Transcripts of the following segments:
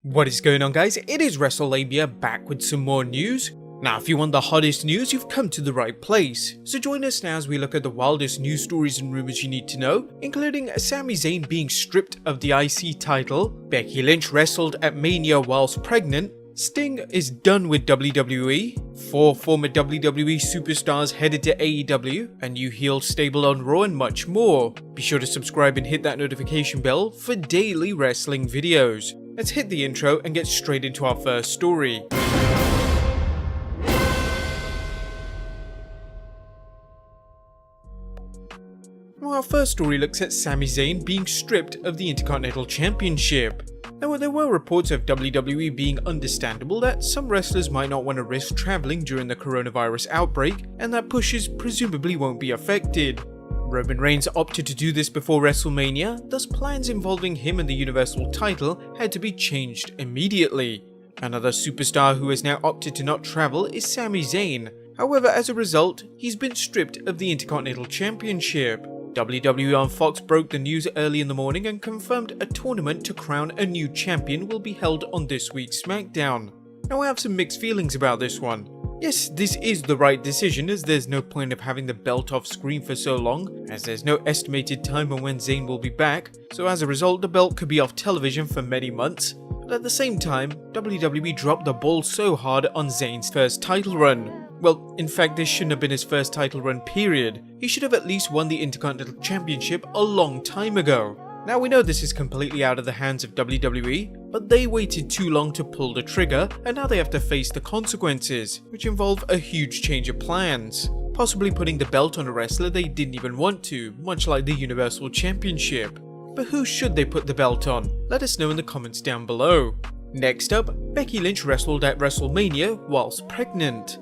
What is going on, guys? It is Wrestlelamia back with some more news. Now, if you want the hottest news, you've come to the right place. So join us now as we look at the wildest news stories and rumors you need to know, including SAMI ZAYN being stripped of the IC title, Becky Lynch wrestled at Mania whilst pregnant, Sting is done with WWE, 4 former WWE superstars headed to AEW, a new heel stable on Raw, and much more. Be sure to subscribe and hit that notification bell for daily wrestling videos. Let's hit the intro and get straight into our first story. Our first story looks at SAMI ZAYN being stripped of the Intercontinental Championship. Now, there were reports of WWE being understandable that some wrestlers might not want to risk traveling during the coronavirus outbreak, and that pushes presumably won't be affected. Roman Reigns opted to do this before WrestleMania, thus plans involving him and the Universal title had to be changed immediately. Another superstar who has now opted to not travel is SAMI ZAYN. However, as a result, he's been stripped of the Intercontinental Championship. WWE on Fox broke the news early in the morning and confirmed a tournament to crown a new champion will be held on this week's SmackDown. Now, I have some mixed feelings about this one. Yes, this is the right decision, as there's no point of having the belt off screen for so long, as there's no estimated time on when Zayn will be back, so as a result the belt could be off television for many months. But at the same time, WWE dropped the ball so hard on Zayn's first title run. Well, in fact, this shouldn't have been his first title run, period. He should have at least won the Intercontinental Championship a long time ago. Now, we know this is completely out of the hands of WWE, but they waited too long to pull the trigger, and now they have to face the consequences, which involve a huge change of plans. Possibly putting the belt on a wrestler they didn't even want to, much like the Universal Championship. But who should they put the belt on? Let us know in the comments down below. Next up, Becky Lynch wrestled at WrestleMania whilst pregnant.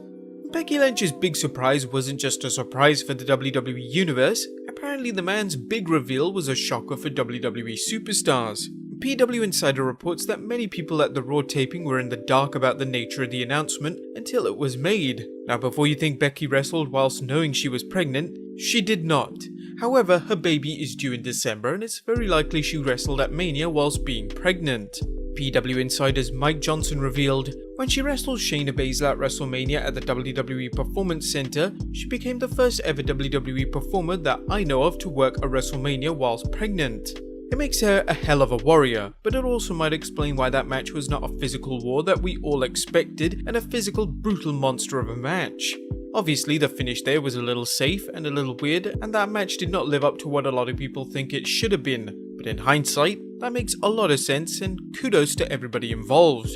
Becky Lynch's big surprise wasn't just a surprise for the WWE Universe. Apparently the man's big reveal was a shocker for WWE superstars. PW Insider reports that many people at the Raw taping were in the dark about the nature of the announcement until it was made. Now, before you think Becky wrestled whilst knowing she was pregnant, she did not. However, her baby is due in December, and it's very likely she wrestled at Mania whilst being pregnant. PW Insider's Mike Johnson revealed, when she wrestled Shayna Baszler at WrestleMania at the WWE Performance Center, she became the first ever WWE performer that I know of to work a WrestleMania whilst pregnant. It makes her a hell of a warrior, but it also might explain why that match was not a physical war that we all expected and a physical, brutal monster of a match. Obviously, the finish there was a little safe and a little weird, and that match did not live up to what a lot of people think it should have been. But in hindsight, that makes a lot of sense, and kudos to everybody involved.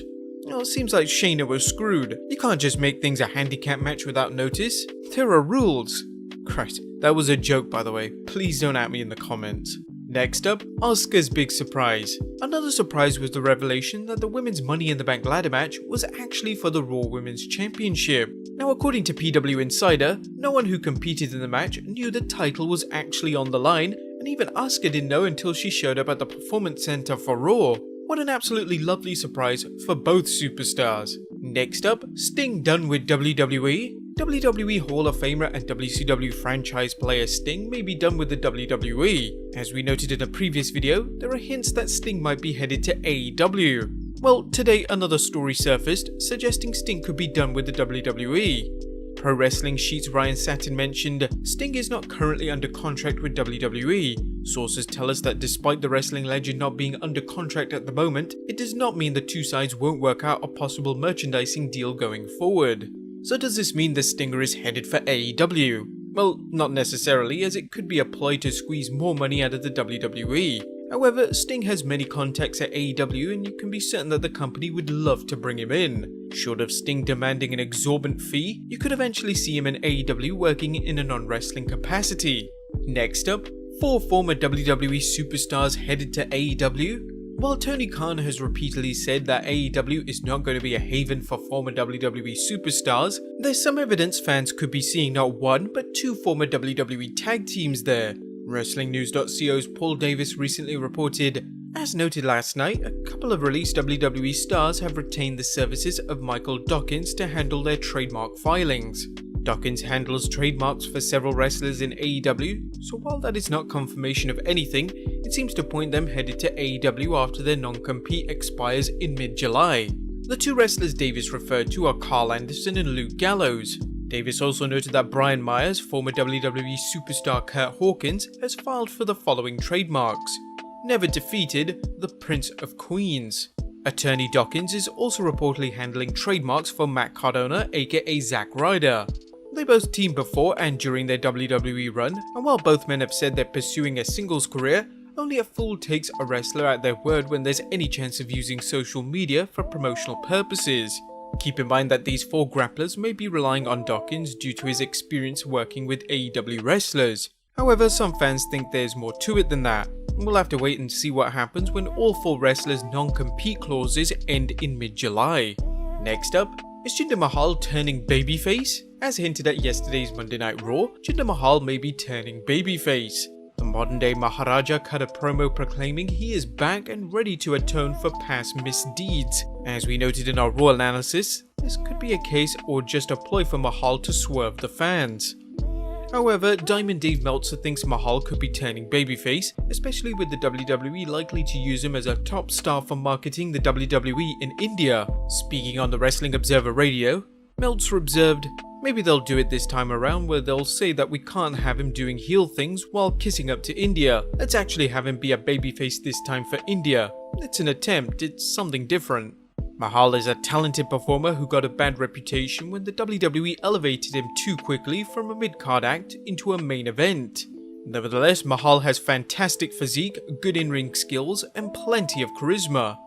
It seems like Shayna was screwed. You can't just make things a handicap match without notice. There are rules. Christ, that was a joke, by the way. Please don't at me in the comments. Next up, Asuka's big surprise. Another surprise was the revelation that the Women's Money in the Bank ladder match was actually for the Raw Women's Championship. Now, according to PW Insider, no one who competed in the match knew the title was actually on the line, and even Asuka didn't know until she showed up at the Performance Center for Raw. What an absolutely lovely surprise for both superstars. Next up, Sting done with WWE. WWE Hall of Famer and WCW franchise player Sting may be done with the WWE. As we noted in a previous video, there are hints that Sting might be headed to AEW. Well, today another story surfaced suggesting Sting could be done with the WWE. Pro Wrestling Sheet's Ryan Satin mentioned, Sting is not currently under contract with WWE. Sources tell us that despite the wrestling legend not being under contract at the moment, it does not mean the two sides won't work out a possible merchandising deal going forward. So does this mean the Stinger is headed for AEW? Well, not necessarily, as it could be a ploy to squeeze more money out of the WWE. However, Sting has many contacts at AEW, and you can be certain that the company would love to bring him in. Short of Sting demanding an exorbitant fee, you could eventually see him in AEW working in a non-wrestling capacity. Next up, 4 former WWE superstars headed to AEW. While Tony Khan has repeatedly said that AEW is not going to be a haven for former WWE superstars, there's some evidence fans could be seeing not 1 but 2 former WWE tag teams there. WrestlingNews.co's Paul Davis recently reported, as noted last night, a couple of released WWE stars have retained the services of Michael Dawkins to handle their trademark filings. Dawkins handles trademarks for several wrestlers in AEW, so while that is not confirmation of anything, it seems to point them headed to AEW after their non-compete expires in mid-July. The two wrestlers Davis referred to are Carl Anderson and Luke Gallows. Davis also noted that Brian Myers, former WWE superstar Kurt Hawkins, has filed for the following trademarks: Never Defeated, the Prince of Queens. Attorney Dawkins is also reportedly handling trademarks for Matt Cardona, aka Zack Ryder. They both teamed before and during their WWE run, and while both men have said they're pursuing a singles career, only a fool takes a wrestler at their word when there's any chance of using social media for promotional purposes. Keep in mind that these four grapplers may be relying on Dawkins due to his experience working with AEW wrestlers. However, some fans think there's more to it than that. We'll have to wait and see what happens when all four wrestlers' non-compete clauses end in mid-July. Next up, is Jinder Mahal turning babyface? As hinted at yesterday's Monday Night Raw, Jinder Mahal may be turning babyface. The modern-day Maharaja cut a promo proclaiming he is back and ready to atone for past misdeeds. As we noted in our Raw analysis, this could be a case or just a ploy for Mahal to swerve the fans. However, Diamond Dave Meltzer thinks Mahal could be turning babyface, especially with the WWE likely to use him as a top star for marketing the WWE in India. Speaking on the Wrestling Observer Radio, Meltzer observed, "Maybe they'll do it this time around where they'll say that we can't have him doing heel things while kissing up to India. Let's actually have him be a babyface this time for India. It's an attempt, it's something different." Mahal is a talented performer who got a bad reputation when the WWE elevated him too quickly from a mid-card act into a main event. Nevertheless, Mahal has fantastic physique, good in-ring skills, and plenty of charisma.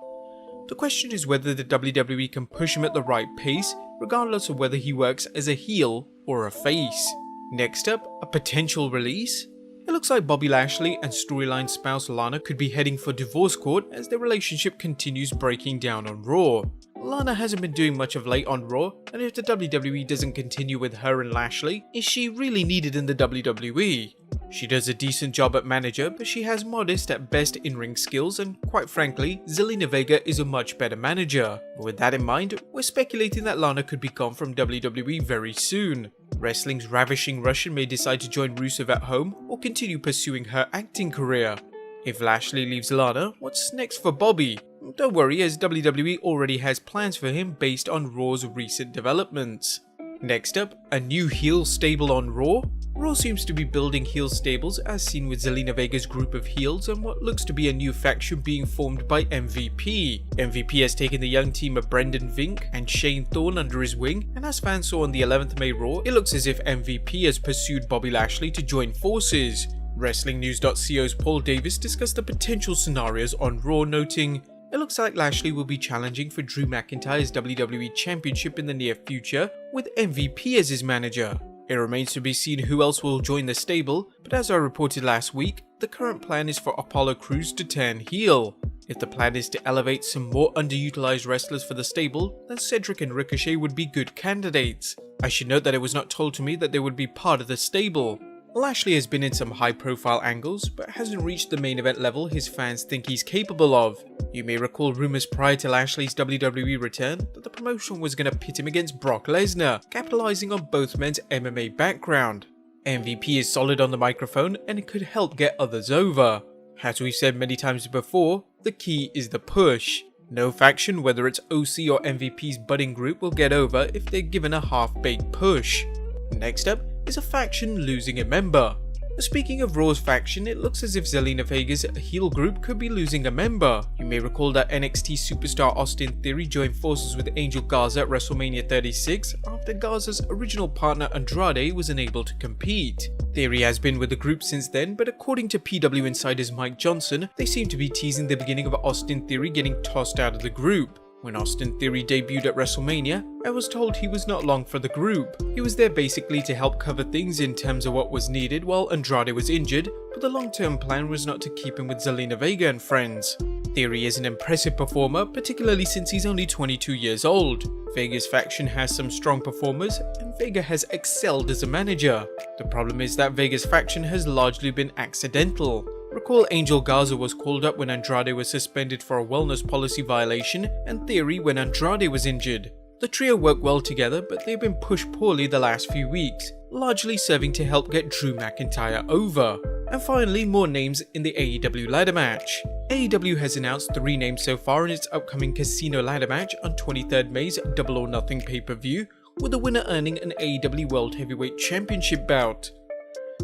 The question is whether the WWE can push him at the right pace, regardless of whether he works as a heel or a face. Next up, a potential release? It looks like Bobby Lashley and storyline spouse Lana could be heading for divorce court as their relationship continues breaking down on Raw. Lana hasn't been doing much of late on Raw, and if the WWE doesn't continue with her and Lashley, is she really needed in the WWE? She does a decent job at manager, but she has modest at best in-ring skills, and quite frankly, Zelina Vega is a much better manager. With that in mind, we're speculating that Lana could be gone from WWE very soon. Wrestling's ravishing Russian may decide to join Rusev at home or continue pursuing her acting career. If Lashley leaves Lana, what's next for Bobby? Don't worry, as WWE already has plans for him based on Raw's recent developments. Next up, a new heel stable on Raw. Raw seems to be building heel stables as seen with Zelina Vega's group of heels and what looks to be a new faction being formed by MVP. MVP has taken the young team of Brendan Vink and Shane Thorne under his wing, and as fans saw on the 11th May Raw, it looks as if MVP has pursued Bobby Lashley to join forces. WrestlingNews.co's Paul Davis discussed the potential scenarios on Raw, noting, "It looks like Lashley will be challenging for Drew McIntyre's WWE Championship in the near future, with MVP as his manager. It remains to be seen who else will join the stable, but as I reported last week, the current plan is for Apollo Crews to turn heel. If the plan is to elevate some more underutilized wrestlers for the stable, then Cedric and Ricochet would be good candidates. I should note that it was not told to me that they would be part of the stable. Lashley has been in some high-profile angles, but hasn't reached the main event level his fans think he's capable of. You may recall rumors prior to Lashley's WWE return that the promotion was going to pit him against Brock Lesnar, capitalizing on both men's MMA background. MVP is solid on the microphone and it could help get others over. As we've said many times before, the key is the push. No faction, whether it's OC or MVP's budding group, will get over if they're given a half-baked push. Next up is a faction losing a member. Speaking of Raw's faction, it looks as if Zelina Vega's heel group could be losing a member. You may recall that NXT superstar Austin Theory joined forces with Angel Garza at WrestleMania 36 after Garza's original partner Andrade was unable to compete. Theory has been with the group since then, but according to PW Insider's Mike Johnson, they seem to be teasing the beginning of Austin Theory getting tossed out of the group. When Austin Theory debuted at WrestleMania, I was told he was not long for the group. He was there basically to help cover things in terms of what was needed while Andrade was injured, but the long-term plan was not to keep him with Zelina Vega and friends. Theory is an impressive performer, particularly since he's only 22 years old. Vega's faction has some strong performers, and Vega has excelled as a manager. The problem is that Vega's faction has largely been accidental. Recall Angel Garza was called up when Andrade was suspended for a wellness policy violation, and Theory when Andrade was injured. The trio work well together, but they've been pushed poorly the last few weeks, largely serving to help get Drew McIntyre over. And finally, more names in the AEW ladder match. AEW has announced 3 names so far in its upcoming Casino ladder match on 23rd May's Double or Nothing pay-per-view, with the winner earning an AEW World Heavyweight Championship bout.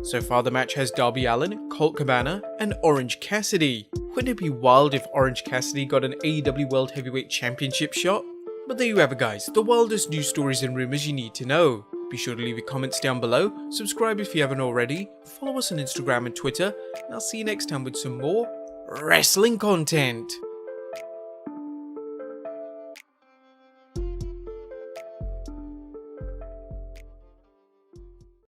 So far the match has Darby Allin, Colt Cabana, and Orange Cassidy. Wouldn't it be wild if Orange Cassidy got an AEW World Heavyweight Championship shot? But there you have it guys, the wildest news stories and rumours you need to know. Be sure to leave your comments down below, subscribe if you haven't already, follow us on Instagram and Twitter, and I'll see you next time with some more wrestling content.